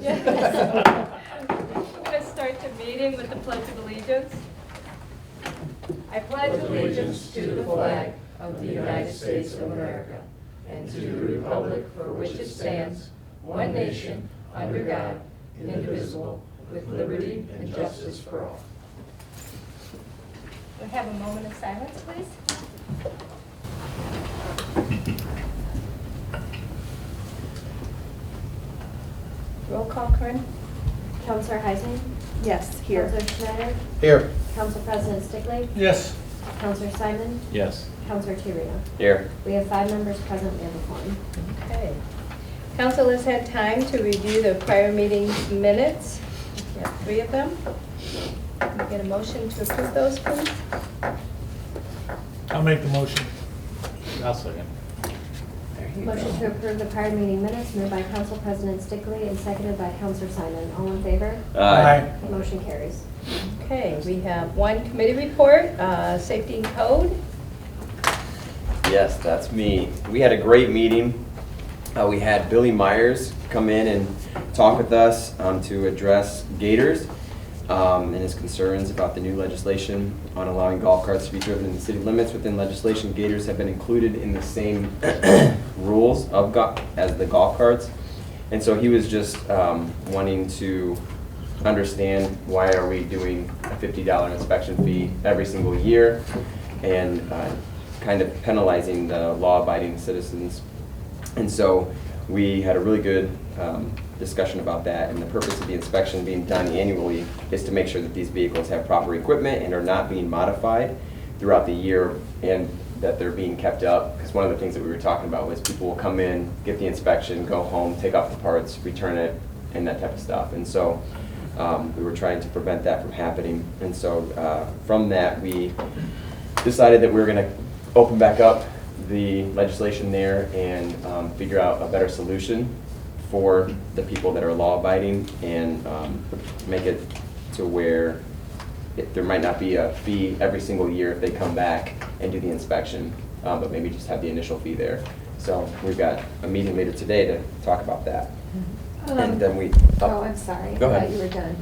Yes. I'm going to start the meeting with the Pledge of Allegiance. I pledge allegiance to the flag of the United States of America and to the republic for which it stands, one nation, under God, indivisible, with liberty and justice for all. We'll have a moment of silence, please. Roll call, Corinne. Counselor Heising? Yes, Counselor Schneider? Here. Council President Stickley? Yes. Counselor Simon? Yes. Counselor Tiarena? Here. We have 5 members present and a quorum. Okay. Council has had time to review the prior meeting's minutes. We have 3 of them. Can we get a motion to approve those, please? I'll make the motion. I'll second. Motion to approve the prior meeting minutes moved by Council President Stickley and seconded by Counselor Simon. All in favor? Aye. Motion carries. Okay, we have 1 committee report, safety and code. Yes, that's me. We had a great meeting. We had Billy Myers come in and talk with us to address gators and his concerns about the new legislation on allowing golf carts to be driven in the city limits. Within legislation, gators have been included in the same rules of as the golf carts. And so he was just wanting to understand why are we doing a $50 inspection fee every single year and kind of penalizing the law-abiding citizens. And so we had a really good discussion about that, and the purpose of the inspection being done annually is to make sure that these vehicles have proper equipment and are not being modified throughout the year, and that they're being kept up. Because one of the things that we were talking about was people will come in, get the inspection, go home, take off the parts, return it, and that type of stuff. And so we were trying to prevent that from happening. And so from that, we decided that we were going to open back up the legislation there and figure out a better solution for the people that are law-abiding, and make it to where there might not be a fee every single year if they come back and do the inspection, but maybe just have the initial fee there. So we've got a meeting later today to talk about that. And then we... Oh, I'm sorry. Go ahead. I thought you were done.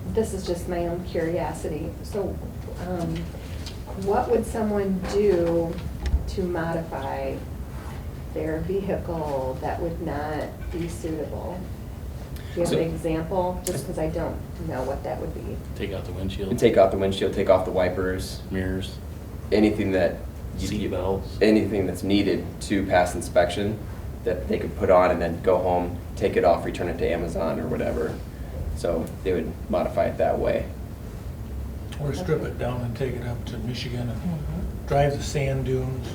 This is just my own curiosity. So what would someone do to modify their vehicle that would not be suitable? Do you have an example? Just because I don't know what that would be. Take out the windshield. Take out the windshield, take off the wipers, Mirrors. anything that... Seat belts. Anything that's needed to pass inspection that they could put on and then go home, take it off, return it to Amazon or whatever. So they would modify it that way. Or strip it down and take it up to Michigan and drive the sand dunes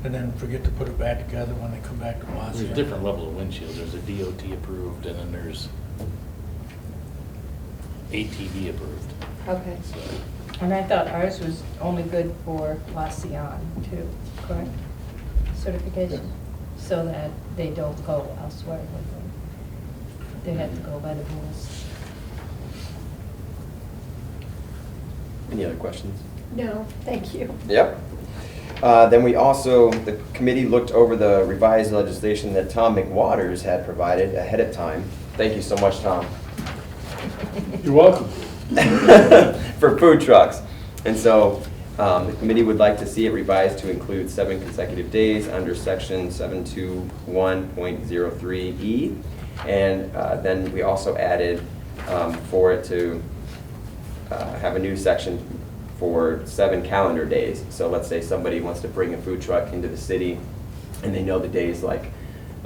and then forget to put it back together when they come back to Wauseon. There's a different level of windshield. There's a DOT approved, and then there's ATV approved. Okay. So And I thought ours was only good for Wauseon too, correct? Certification, so that they don't go elsewhere with them. They have to go by the rules. Any other questions? No, thank you. Yep. Then we also, the committee looked over the revised legislation that Tom McWaters had provided ahead of time. Thank you so much, Tom. You're welcome. For food trucks. And so the committee would like to see it revised to include 7 consecutive days under section 721.03E. And then we also added for it to have a new section for 7 calendar days. So let's say somebody wants to bring a food truck into the city and they know the days, like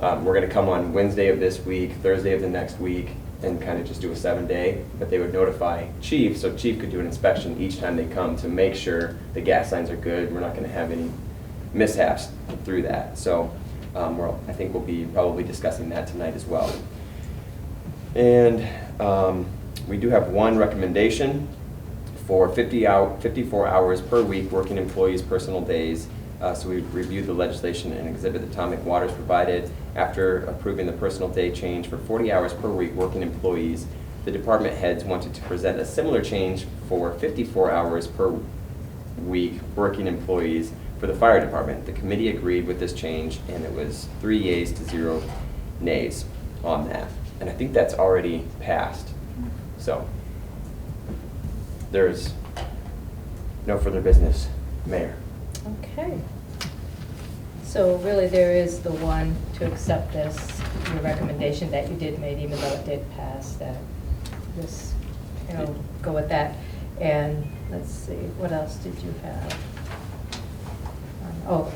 we're going to come on Wednesday of this week, Thursday of the next week, and kind of just do a 7-day, but they would notify Chief, so Chief could do an inspection each time they come to make sure the gas lines are good. We're not going to have any mishaps through that. So I think we'll be probably discussing that tonight as well. And we do have one recommendation for 54 hours per week working employees' personal days. So we reviewed the legislation and exhibit that Tom McWaters provided. After approving the personal day change for 40 hours per week working employees, the department heads wanted to present a similar change for 54 hours per week working employees for the fire department. The committee agreed with this change, and it was 3 yeas to 0 nays on that. And I think that's already passed. So there's no further business, Mayor. Okay. So really, there is the one to accept this, your recommendation that you did make, even though it did pass, that this, go with that. And let's see, what else did you have? Oh,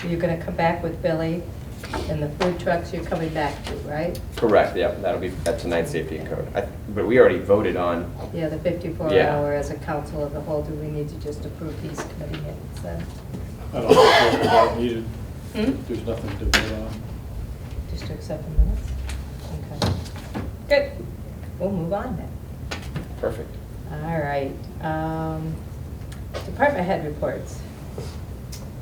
you're gonna come back with Billy, and the food trucks you're coming back to, right? Correct, yep, that'll be at tonight's safety and code. But we already voted on, Yeah, the 54 Yeah. hour as a council of the whole, do we need to just approve these committee minutes then? I don't think that's about needed. Hmm? There's nothing to vote on. Just to accept the minutes? Okay. Good. We'll move on then. perfect. All right. Department head reports.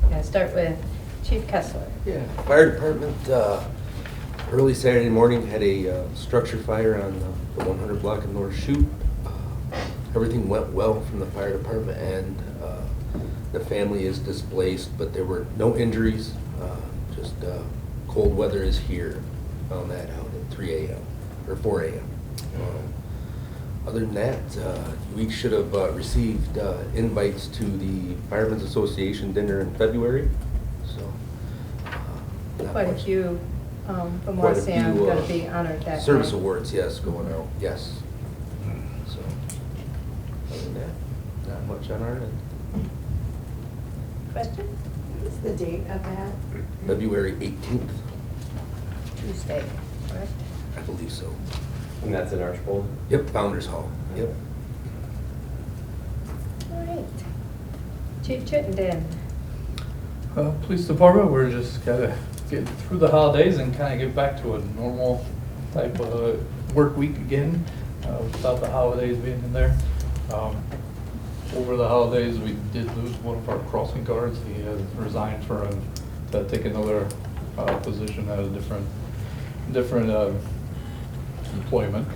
Gonna start with Chief Kessler. Yeah, fire department, early Saturday morning had a structure fire on the 100 block of North Chute. Everything went well from the fire department, and the family is displaced, but there were no injuries. Just cold weather is here. Found that out at 3 a.m. or 4 a.m. Other than that, we should have received invites to the Firemen's Association dinner in February. So not Quite a much. few from Quite a Wauseon few, going to be honored that Service night. awards, yes, going out, yes. So, other than that, not much on our end. Question? What's the date of that? February 18th, Tuesday, correct? I believe so. And that's in Archbold? Yep, Founders Hall, yep. All right. Chief Chittenden. Police department, we're just gotta get through the holidays and kind of get back to a normal type of work week again, without the holidays being in there. Over the holidays, we did lose one of our crossing guards. He has resigned to take another position at a different employment,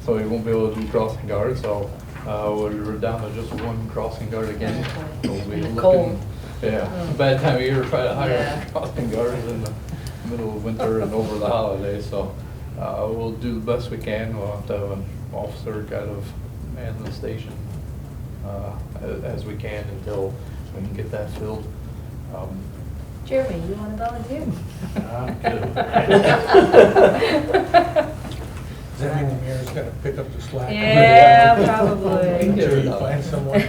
so he won't be able to do crossing guard. So we're down to just one crossing guard again. We'll be And looking- cold. Yeah, Oh. bad time of year to try to hire Yeah. crossing guards in the middle of winter and over the holidays. So we'll do the best we can. We'll have to have an officer kind of man the station as we can until we can get that filled. Jeremy, you want to volunteer? I'm good. Does that mean the mayor's got to pick up the slack? Yeah, probably. Until you find someone.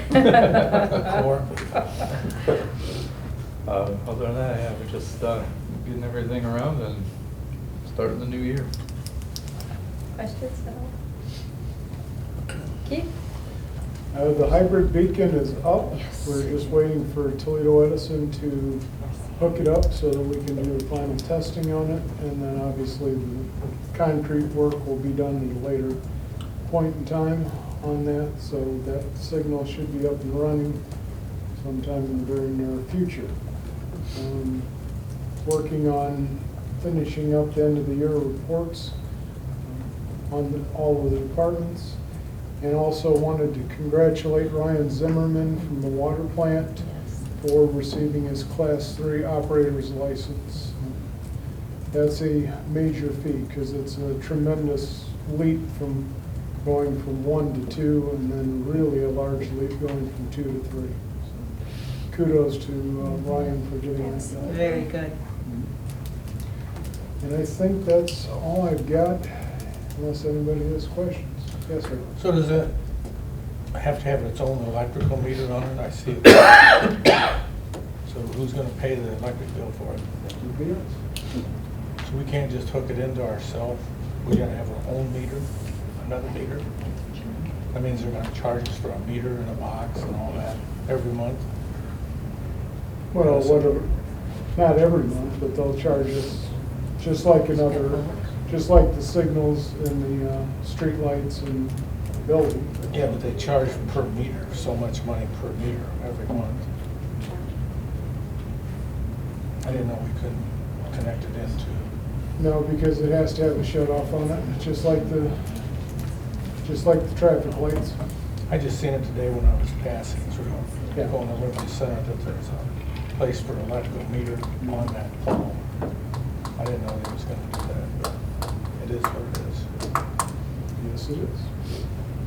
Or- Other than that, yeah, we're just getting everything around and starting the new year. Questions at all? Keith? The hybrid beacon is up. Yes. We're just waiting for Toledo Edison to hook it up so that we can do the final testing on it. And then obviously the concrete work will be done at a later point in time on that. So that signal should be up and running sometime in the very near future. Working on finishing up the end of the year reports on all of the departments. And also wanted to congratulate Ryan Zimmerman from the water plant Yes. for receiving his Class 3 operator's license. That's a major feat because it's a tremendous leap from going from 1 to 2 and then really a large leap going from 2 to 3. So kudos to Ryan for getting that done. Very good. And I think that's all I've got unless anybody has questions. Yes, sir. So does it have to have its own electrical meter on it? I see it. So who's gonna pay the electric bill for it? Would be us. So we can't just hook it into ourselves? We gotta have our own meter, another meter? That means they're gonna charge us for a meter and a box and all that every month? Well, whatever, not every month, but they'll charge us just like another, just like the signals in the street lights and building. Yeah, but they charge per meter, so much money per meter every month. I didn't know we couldn't connect it into. No, because it has to have a shut off on it, just like the traffic lights. I just seen it today when I was passing through, Yeah. going to Liberty Center, that there's a place for electrical meter on that pole. I didn't know they was gonna do that, but it is what it is. Yes, it is.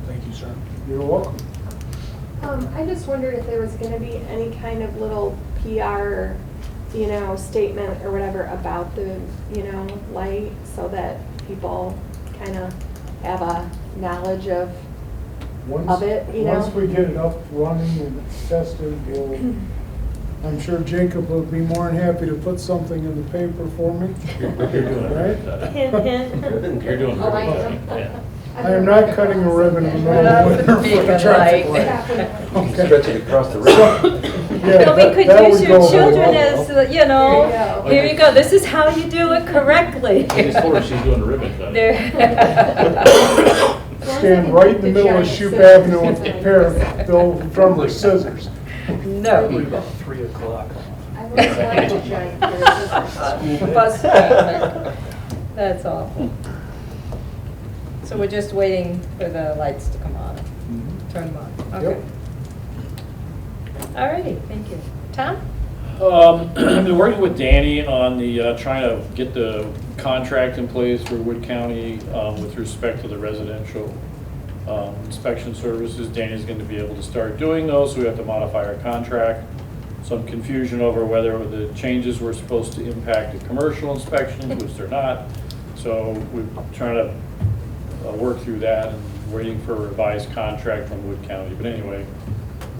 Thank you, sir. You're welcome. I just wondered if there was gonna be any kind of little PR, statement or whatever about the, light, so that people kind of have a knowledge of it, Once we get it up running and it's tested, I'm sure Jacob will be more than happy to put something in the paper for me. You're doing Right? it. Hint, hint. You're doing it. Oh, I am? Yeah. I am not cutting a ribbon in the middle of winter for the traffic light. You can stretch it across the river. Yeah, So we that could would use go your very children well. as, There you go. here you go, this is how you do it correctly. I just told her she's doing a ribbon cutting. There. Stand right in the middle of Shoup Avenue with a pair of Bill Drummer scissors. No. Probably about 3 o'clock. I always liked a giant pair of Bus traffic. That's awful. So we're just waiting for the lights to come on, turn them on, okay. All righty, thank you. Tom? I've been working with Danny on the, trying to get the contract in place for Wood County with respect to the residential inspection services. Danny's going to be able to start doing those, so we have to modify our contract. Some confusion over whether the changes were supposed to impact the commercial inspections, which they're not. So we're trying to work through that and waiting for a revised contract from Wood County. But anyway,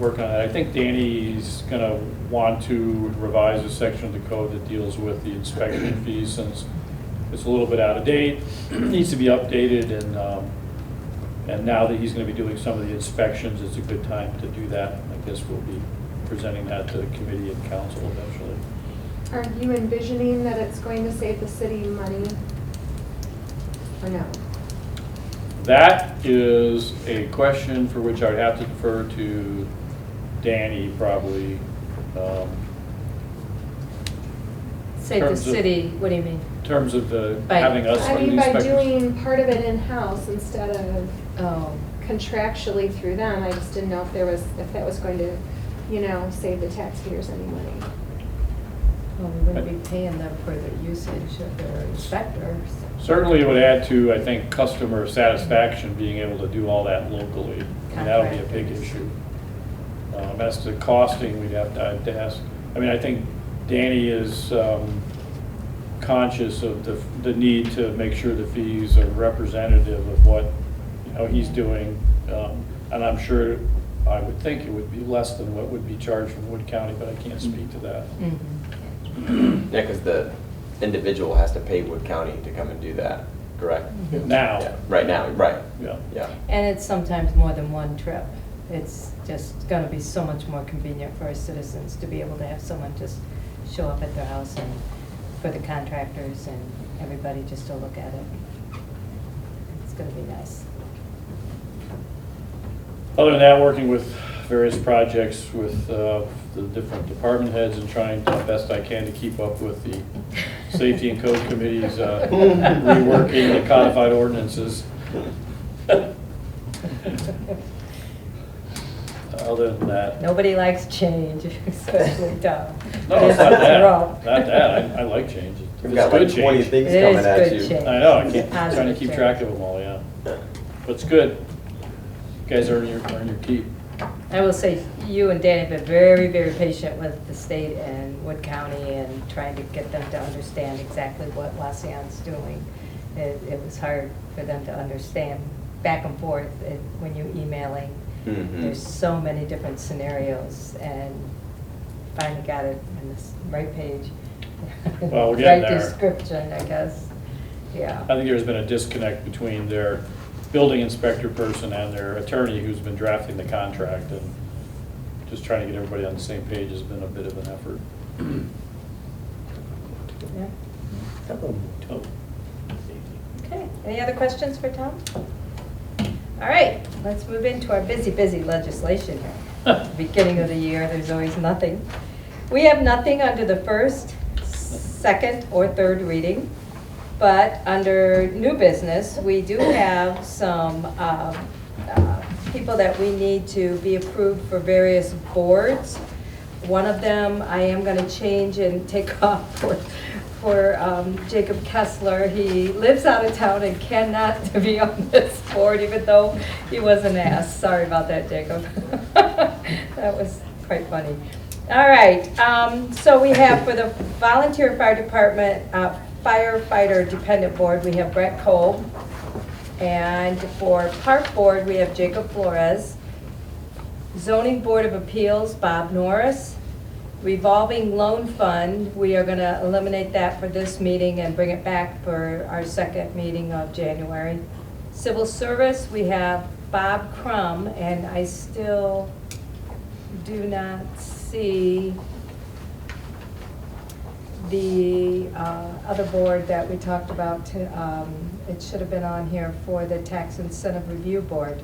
work on that. I think Danny's going to want to revise a section of the code that deals with the inspection fees, since it's a little bit out of date, needs to be updated, and now that he's going to be doing some of the inspections, it's a good time to do that. I guess we'll be presenting that to the committee and council eventually. Are you envisioning that it's going to save the city money? Or no? That is a question for which I would have to defer to Danny, probably. Save the terms of- city, what do you mean? In terms of By- having us I do mean, the by inspections. doing part of it in-house instead of Oh, contractually through them. I just didn't know if that was going to, save the taxpayers any money. well, we wouldn't be paying them for the usage of their inspectors. Certainly it would add to, I think, customer satisfaction, being able to do all that locally. And that'll be a big issue. As to costing, we'd have to ask. I mean, I think Danny is conscious of the need to make sure the fees are representative of what, he's doing. And I'm sure, I would think it would be less than what would be charged from Wood County, but I can't speak to that. Yeah, because the individual has to pay Wood County to come and do that, correct? Now, Yeah, right now, right, yeah. yeah. And it's sometimes more than one trip. It's just gonna be so much more convenient for our citizens to be able to have someone just show up at their house, and for the contractors and everybody just to look at it. It's gonna be nice. Other than that, working with various projects with the different department heads and trying the best I can to keep up with the Safety and Code Committee's reworking the codified ordinances. Other than that, Nobody likes change, especially Tom. no, it's not that. rough. Not that. I like change. If We've it's got good like 20 change. things It coming is at good you. change. I know, I It's keep trying to positive keep change. track of them all, yeah. But it's good. You guys earn your keep. I will say, you and Danny have been very, very patient with the state and Wood County and trying to get them to understand exactly what Wauseon's doing. It was hard for them to understand back and forth when you're emailing. Mhm. There's so many different scenarios, and finally got it in this right page. Well, we're getting Right there. description, I guess, yeah. I think there's been a disconnect between their building inspector person and their attorney who's been drafting the contract, and just trying to get everybody on the same page has been a bit of an effort. Yeah. Oh. Okay, any other questions for Tom? All right, let's move into our busy legislation here. Beginning of the year, there's always nothing. We have nothing under the first, second, or third reading, but under new business, we do have some people that we need to be approved for various boards. One of them I am going to change and take off for Jacob Kessler. He lives out of town and cannot be on this board, even though he wasn't asked. Sorry about that, Jacob. That was quite funny. All right, so we have for the Volunteer Fire Department Firefighter Dependent Board, we have Brett Kolb. And for Park Board, we have Jacob Flores. Zoning Board of Appeals, Bob Norris. Revolving Loan Fund, we are going to eliminate that for this meeting and bring it back for our second meeting of January. Civil Service, we have Bob Crum, and I still do not see the other board that we talked about. It should have been on here for the Tax Incentive Review Board.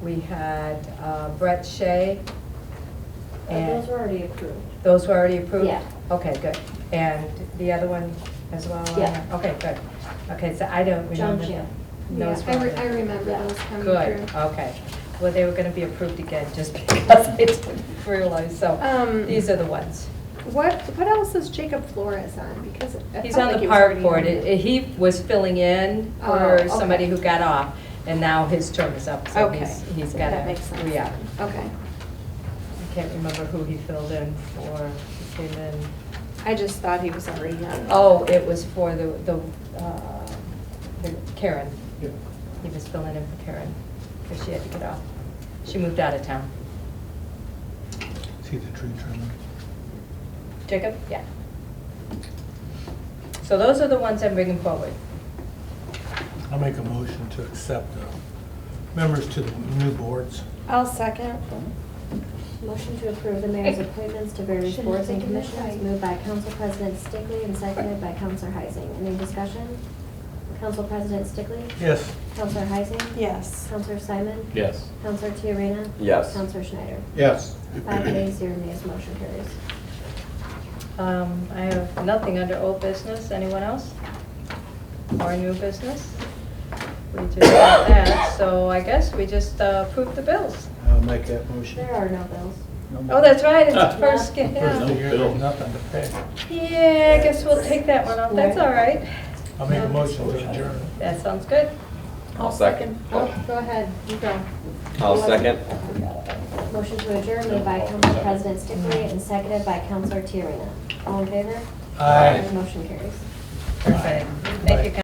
We had Brett Shea. And Those were already approved. those were already approved? Yeah. Okay, good. And the other one as well? Yeah. Okay, good. Okay, so I don't John remember. Jim. Those Yeah, were- I remember those coming Good, through. okay. Well, they were gonna be approved again, just because I didn't realize, so these are the ones. What else is Jacob Flores on? Because I He's felt on like the he was park already board. on it. He was filling in Oh, for okay. somebody who got off, and now his term is up, so Okay. he's got to That makes sense. re-up. Okay. I can't remember who he filled in for. He came in. I just thought he was already on it. Oh, it was for the Karen. Yeah. He was filling in for Karen, because she had to get off. She moved out of town. See the tree trimming? Jacob? Yeah. So those are the ones I'm bringing forward. I'll make a motion to accept the members to the new boards. I'll second. Motion to approve the mayor's appointments to various boards and commissions, moved by Council President Stickley and seconded by Councilor Heising. Any discussion? Council President Stickley? Yes. Councilor Heising? Yes. Councilor Simon? Yes. Councilor Tiarena? Yes. Councilor Schneider? Yes. 5 ayes, 0 nays, motion carries. I have nothing under old business. Anyone else? Or new business? We just got that, so I guess we just approve the bills. I'll make that motion. There are no bills. Oh, that's right, it's the first, First yeah. of the year, there's nothing to pay. Yeah, I guess we'll take that one off. That's all right. I'll make a motion to adjourn. That sounds good. I'll second. Oh, go ahead. You go. I'll second. Motion to adjourn, moved by Council President Stickley and seconded by Councilor Tiarena. All in favor? Aye. Motion carries. Perfect. Thank you,